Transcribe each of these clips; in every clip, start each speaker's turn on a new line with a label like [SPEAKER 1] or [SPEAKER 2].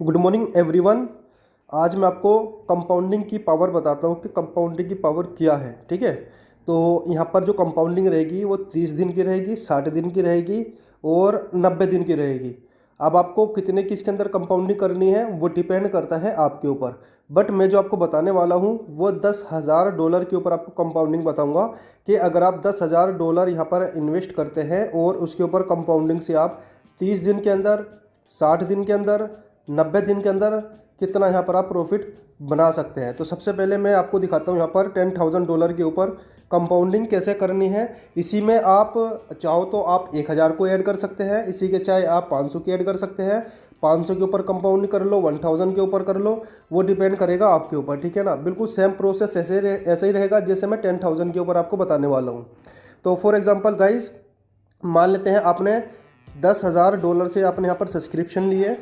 [SPEAKER 1] Good morning everyone. आज मैं आपको कंपाउंडिंग की पावर बताता हूँ कि कंपाउंडिंग की पावर क्या है। ठीक है, तो यहाँ पर जो कंपाउंडिंग रहेगी वो 30 दिन की रहेगी, 60 दिन की रहेगी और 90 दिन की रहेगी। अब आपको कितने की इसके अंदर कंपाउंडिंग करनी है वो डिपेंड करता है आपके ऊपर। बट मैं जो आपको बताने वाला हूँ वो $10,000 के ऊपर आपको कंपाउंडिंग बताऊँगा कि अगर आप $10,000 यहाँ पर इन्वेस्ट करते हैं और उसके ऊपर कंपाउंडिंग से आप 30 दिन के अंदर, 60 दिन के अंदर, 90 दिन के अंदर कितना यहाँ पर आप प्रॉफिट बना सकते हैं। तो सबसे पहले मैं आपको दिखाता हूँ यहाँ पर $10,000 के ऊपर कंपाउंडिंग कैसे करनी है। इसी में आप चाहो तो आप 1,000 को ऐड कर सकते हैं, इसी के चाहे आप 500 की ऐड कर सकते हैं, 500 के ऊपर कंपाउंडिंग कर लो, 1000 के ऊपर कर लो, वो डिपेंड करेगा आपके ऊपर। ठीक है ना, बिल्कुल सेम प्रोसेस ऐसे ही रहेगा जैसे मैं 10,000 के ऊपर आपको बताने वाला हूँ। तो फॉर एग्जाम्पल गाइज, मान लेते हैं आपने $10,000 से आपने यहाँ पर सब्सक्रिप्शन लिए।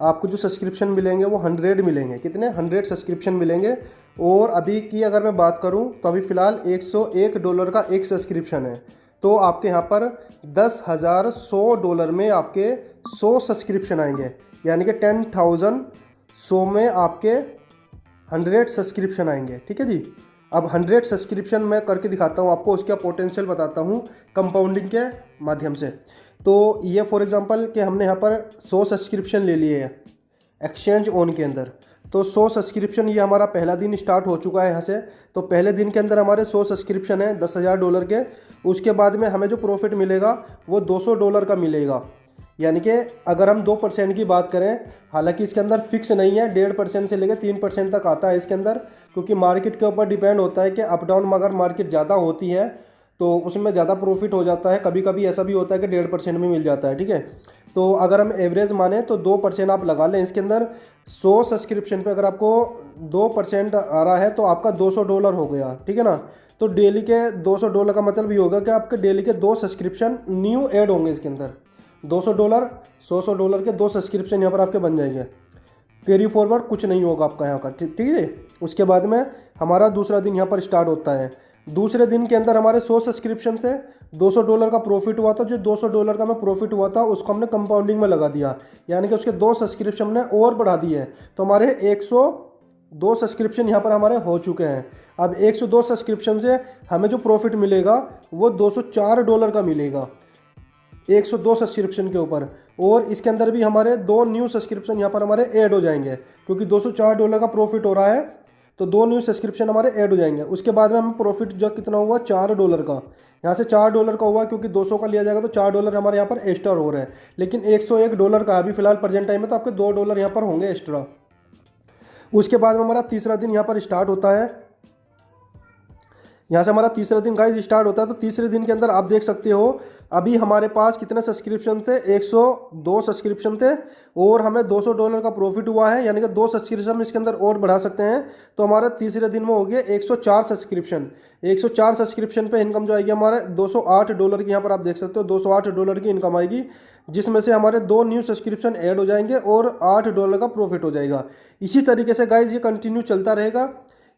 [SPEAKER 1] आपको जो सब्सक्रिप्शन मिलेंगे वो 100 मिलेंगे। कितने? 100 सब्सक्रिप्शन मिलेंगे। और अभी की अगर मैं बात करूं तो अभी फ़िलहाल $101 का एक सब्सक्रिप्शन है। तो आपके यहाँ पर $10,100 में आपके 100 सब्सक्रिप्शन आएंगे, यानी कि 10,000 100 में आपके 100 सब्सक्रिप्शन आएंगे। ठीक है जी। अब 100 सब्सक्रिप्शन मैं करके दिखाता हूँ आपको, उसका पोटेंशियल बताता हूँ कंपाउंडिंग के माध्यम से। तो ये फॉर एग्जांपल कि हमने यहाँ पर 100 सब्सक्रिप्शन ले लिए हैं एक्सचेंज ऑन के अंदर। तो 100 सब्सक्रिप्शन, ये हमारा पहला दिन स्टार्ट हो चुका है यहाँ से। तो पहले दिन के अंदर हमारे 100 सब्सक्रिप्शन है $10,000 के। उसके बाद में हमें जो प्रॉफिट मिलेगा वो $200 का मिलेगा। यानी कि अगर हम 2% की बात करें, हालांकि इसके अंदर फिक्स नहीं है, 1.5% से लेकर 3% तक आता है इसके अंदर, क्योंकि मार्केट के ऊपर डिपेंड होता है कि अप डाउन अगर मार्केट ज़्यादा होती है तो उसमें ज़्यादा प्रॉफिट हो जाता है। कभी कभी ऐसा भी होता है कि 1.5% में मिल जाता है। ठीक है, तो अगर हम एवरेज माने तो 2% आप लगा लें इसके अंदर। 100 सब्सक्रिप्शन पे अगर आपको 2% आ रहा है तो आपका $200 हो गया। ठीक है ना। तो डेली के $200 का मतलब ये होगा कि आपके डेली के 2 सब्सक्रिप्शन न्यू ऐड होंगे इसके अंदर। $200, $100 के 2 सब्सक्रिप्शन यहाँ पर आपके बन जाएंगे। कैरी फॉरवर्ड कुछ नहीं होगा आपका यहाँ का। ठीक है। उसके बाद में हमारा दूसरा दिन यहाँ पर स्टार्ट होता है। दूसरे दिन के अंदर हमारे 100 सब्सक्रिप्शन थे, $200 का प्रॉफिट हुआ था। जो $200 का में प्रॉफिट हुआ था उसको हमने कंपाउंडिंग में लगा दिया, यानी कि उसके 2 सब्सक्रिप्शन ने और बढ़ा दिए। तो हमारे 102 सब्सक्रिप्शन यहाँ पर हमारे हो चुके हैं। अब 102 सब्सक्रिप्शन से हमें जो प्रॉफिट मिलेगा वो $204 का मिलेगा 102 सब्सक्रिप्शन के ऊपर। और इसके अंदर भी हमारे 2 न्यू सब्सक्रिप्शन यहाँ पर हमारे ऐड हो जाएंगे, क्योंकि $204 का प्रॉफिट हो रहा है तो 2 न्यू सब्सक्रिप्शन हमारे ऐड हो जाएंगे। उसके बाद में हम प्रॉफिट जो कितना हुआ $4 का, यहाँ से $4 का हुआ, क्योंकि 200 का लिया जाएगा तो $4 हमारे यहाँ पर एक्स्ट्रा हो रहे हैं। लेकिन $101 का अभी फिलहाल प्रेजेंट टाइम में, तो आपके $2 यहाँ पर होंगे एक्स्ट्रा। उसके बाद में हमारा तीसरा दिन यहाँ पर स्टार्ट होता है। यहाँ से हमारा तीसरा दिन गाइस स्टार्ट होता है। तो तीसरे दिन के अंदर आप देख सकते हो अभी हमारे पास कितने सब्सक्रिप्शन थे? 102 सब्सक्रिप्शन थे और हमें $200 का प्रॉफिट हुआ है, यानी कि 2 सब्सक्रिप्शन इसके अंदर और बढ़ा सकते हैं। तो हमारे तीसरे दिन में हो गया 104 सब्सक्रिप्शन। 104 सब्सक्रिप्शन पे इनकम जो आएगी हमारे $208 की, यहाँ पर आप देख सकते हो $208 की इनकम आएगी, जिसमें से हमारे 2 न्यू सब्सक्रिप्शन ऐड हो जाएंगे और $8 का प्रॉफिट हो जाएगा। इसी तरीके से गाइज ये कंटिन्यू चलता रहेगा।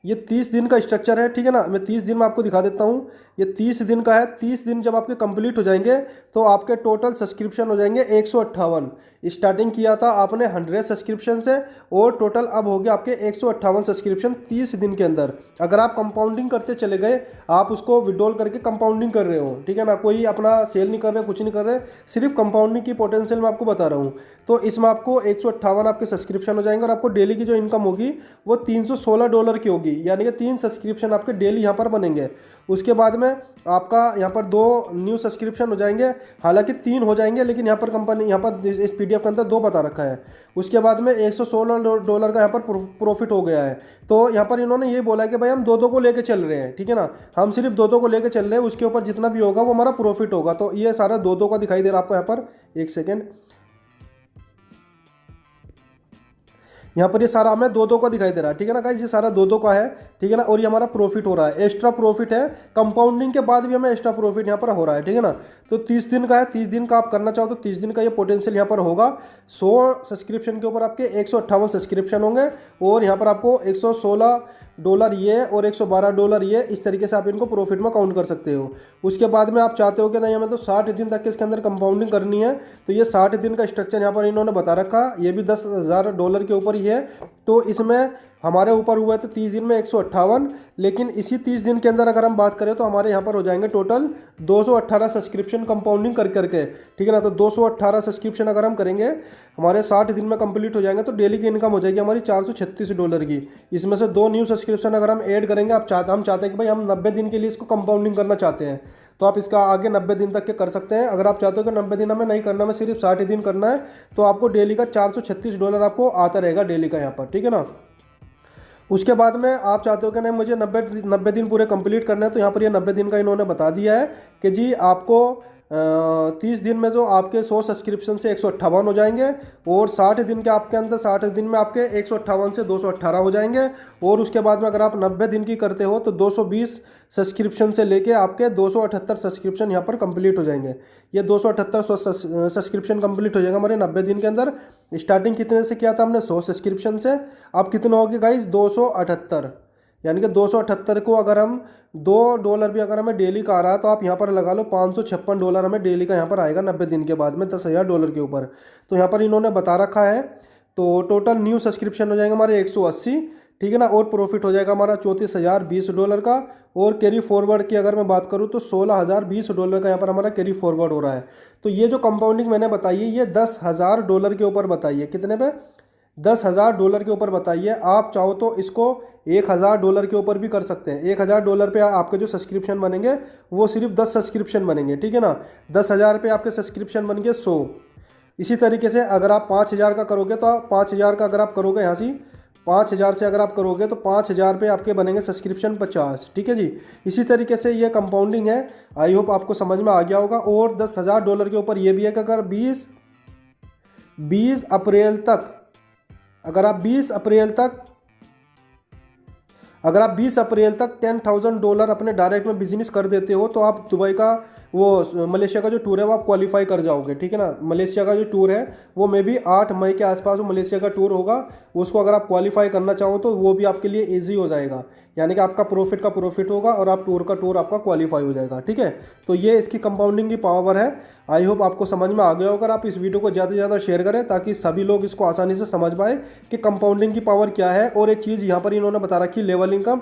[SPEAKER 1] ये 30 दिन का स्ट्रक्चर है। ठीक है ना, मैं 30 दिन में आपको दिखा देता हूँ। ये 30 दिन का है। 30 दिन जब आपके कंप्लीट हो जाएंगे तो आपके टोटल सब्सक्रिप्शन हो जाएंगे 158। स्टार्टिंग किया था आपने 100 सब्सक्रिप्शन से और टोटल अब हो गया आपके 158 सब्सक्रिप्शन 30 दिन के अंदर। अगर आप कंपाउंडिंग करते चले गए, आप उसको विड्रॉल करके कंपाउंडिंग कर रहे हो, ठीक है ना, कोई अपना सेल नहीं कर रहे, कुछ नहीं कर रहे, सिर्फ कंपाउंडिंग की पोटेंशियल मैं आपको बता रहा हूँ। तो इसमें आपको 158 आपके सब्सक्रिप्शन हो जाएंगे और आपको डेली की जो इनकम होगी वो $316 की होगी, यानी कि 3 सब्सक्रिप्शन आपके डेली यहाँ पर बनेंगे। उसके बाद में आपका यहाँ पर 2 न्यू सब्सक्रिप्शन हो जाएंगे, हालांकि 3 हो जाएंगे, लेकिन यहाँ पर कंपनी यहाँ पर इस PDF के अंदर 2 बता रखा है। उसके बाद में $116 का यहाँ पर प्रॉफिट हो गया है। तो यहाँ पर इन्होंने ये बोला है कि भाई हम 2-2 को लेके चल रहे हैं। ठीक है ना, हम सिर्फ 2-2 को लेके चल रहे हैं, उसके ऊपर जितना भी होगा वो हमारा प्रॉफिट होगा। तो ये सारा 2-2 का दिखाई दे रहा है आपको यहाँ पर। एक सेकेंड, यहाँ पर ये सारा हमें 2-2 का दिखाई दे रहा है। ठीक है ना गाइस, ये सारा 2-2 का है। ठीक है ना, और ये हमारा प्रॉफिट हो रहा है, एक्स्ट्रा प्रॉफिट है। कंपाउंडिंग के बाद भी हमें एक्स्ट्रा प्रॉफिट यहाँ पर हो रहा है। ठीक है ना, तो 30 दिन का है। 30 दिन का आप करना चाहो तो 30 दिन का ये पोटेंशियल यहाँ पर होगा। 100 सब्सक्रिप्शन के ऊपर आपके 158 सब्सक्रिप्शन होंगे और यहाँ पर आपको 116 डॉलर ये और $112 ये, इस तरीके से आप इनको प्रॉफिट में काउंट कर सकते हो। उसके बाद में आप चाहते हो कि नहीं हमें तो 60 दिन तक के इसके अंदर कंपाउंडिंग करनी है, तो ये 60 दिन का स्ट्रक्चर यहाँ पर इन्होंने बता रखा, ये भी $10,000 के ऊपर ही है। तो इसमें हमारे ऊपर हुआ तो 30 दिन में 158, लेकिन इसी 30 दिन के अंदर अगर हम बात करें तो हमारे यहाँ पर हो जाएंगे टोटल 218 सब्सक्रिप्शन कंपाउंडिंग कर करके, ठीक है ना। तो 218 सब्सक्रिप्शन अगर हम करेंगे हमारे 60 दिन में कंप्लीट हो जाएंगे, तो डेली की इनकम हो जाएगी हमारी $436 की। इसमें से 2 न्यू सब्सक्रिप्शन अगर हम ऐड करेंगे, हम चाहते हैं कि भाई हम 90 दिन के लिए इसको कंपाउंडिंग करना चाहते हैं, तो आप इसका आगे 90 दिन तक के कर सकते हैं। अगर आप चाहते हो कि 90 दिन हमें नहीं करना, हमें सिर्फ 60 दिन करना है, तो आपको डेली का $436 आपको आता रहेगा डेली का यहाँ पर, ठीक है ना। उसके बाद में आप चाहते हो कि नहीं मुझे 90 दिन पूरे कंप्लीट करना है, तो यहाँ पर ये 90 दिन का इन्होंने बता दिया है कि जी आपको 30 दिन में जो आपके 100 सब्सक्रिप्शन से 158 हो जाएंगे, और 60 दिन के आपके अंदर 60 दिन में आपके 158 से 218 हो जाएंगे, और उसके बाद में अगर आप 90 दिन की करते हो तो 220 सब्सक्रिप्शन से लेके आपके 278 सब्सक्रिप्शन यहाँ पर कंप्लीट हो जाएंगे। ये 278 सब्सक्रिप्शन कंप्लीट हो जाएगा हमारे 90 दिन के अंदर। स्टार्टिंग कितने से किया था हमने? 100 सब्सक्रिप्शन से। अब कितने होगी गाइस? 278, यानी कि 278 को अगर हम $2 भी अगर हमें डेली का आ रहा है, तो आप यहाँ पर लगा लो $556 हमें डेली का यहाँ पर आएगा 90 दिन के बाद में $10,000 के ऊपर। तो यहाँ पर इन्होंने बता रखा है। तो टोटल न्यू सब्सक्रिप्शन हो जाएंगे हमारे 180, ठीक है ना, और प्रॉफिट हो जाएगा हमारा $34,020 का। और कैरी फॉरवर्ड की अगर मैं बात करूँ तो $16,020 का यहाँ पर हमारा कैरी फॉरवर्ड हो रहा है। तो ये जो कंपाउंडिंग मैंने बताई है ये $10,000 के ऊपर बताई है। कितने पे? $10,000 के ऊपर बताइए। आप चाहो तो इसको $1,000 के ऊपर भी कर सकते हैं। $1,000 पे आपके जो सब्सक्रिप्शन बनेंगे वो सिर्फ 10 सब्सक्रिप्शन बनेंगे, ठीक है ना। 10,000 पे आपके सब्सक्रिप्शन बनेंगे 100। इसी तरीके से अगर आप 5,000 का करोगे तो 5,000 का अगर आप करोगे यहाँ से 5,000 से अगर आप करोगे तो 5,000 पे आपके बनेंगे सब्सक्रिप्शन 50, ठीक है जी। इसी तरीके से ये कंपाउंडिंग है। आई होप आपको समझ में आ गया होगा। और $10,000 के ऊपर ये भी है कि अगर 20 अप्रैल तक अगर आप 20 अप्रैल तक $10,000 अपने डायरेक्ट में बिजनेस कर देते हो, तो आप दुबई का वो मलेशिया का जो टूर है वो आप क्वालिफाई कर जाओगे, ठीक है ना। मलेशिया का जो टूर है वो मे भी 8 मई के आसपास वो मलेशिया का टूर होगा। उसको अगर आप क्वालिफाई करना चाहो तो वो भी आपके लिए ईजी हो जाएगा, यानी कि आपका प्रॉफिट का प्रॉफिट होगा और आप टूर का टूर आपका क्वालिफाई हो जाएगा, ठीक है। तो ये इसकी कंपाउंडिंग की पावर है। आई होप आपको समझ में आ गया होगा। आप इस वीडियो को ज़्यादा से ज़्यादा शेयर करें ताकि सभी लोग इसको आसानी से समझ पाए कि कंपाउंडिंग की पावर क्या है। और एक चीज़ यहाँ पर इन्होंने बता रखी, लेवल इनकम।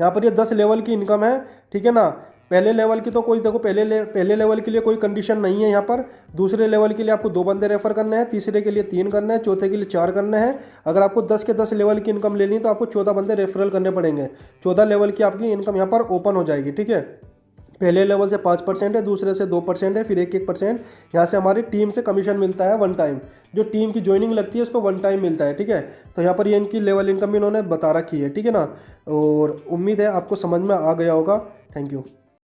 [SPEAKER 1] यहाँ पर ये 10 लेवल की इनकम है, ठीक है ना। पहले लेवल की तो कोई देखो पहले लेवल के लिए कोई कंडीशन नहीं है यहाँ पर। दूसरे लेवल के लिए आपको 2 बंदे रेफर करने हैं, तीसरे के लिए 3 करने हैं, चौथे के लिए 4 करने हैं। अगर आपको 10 के 10 लेवल की इनकम लेनी है तो आपको 14 बंदे रेफरल करने पड़ेंगे। 14 लेवल की आपकी इनकम यहाँ पर ओपन हो जाएगी, ठीक है। पहले लेवल से 5% है, दूसरे से 2% है, फिर 1% यहाँ से हमारी टीम से कमीशन मिलता है 1 टाइम। जो टीम की ज्वाइनिंग लगती है उसको 1 टाइम मिलता है, ठीक है। तो यहाँ पर ये इनकी लेवल इनकम भी इन्होंने बता रखी है, ठीक है ना। और उम्मीद है आपको समझ में आ गया होगा। Thank you.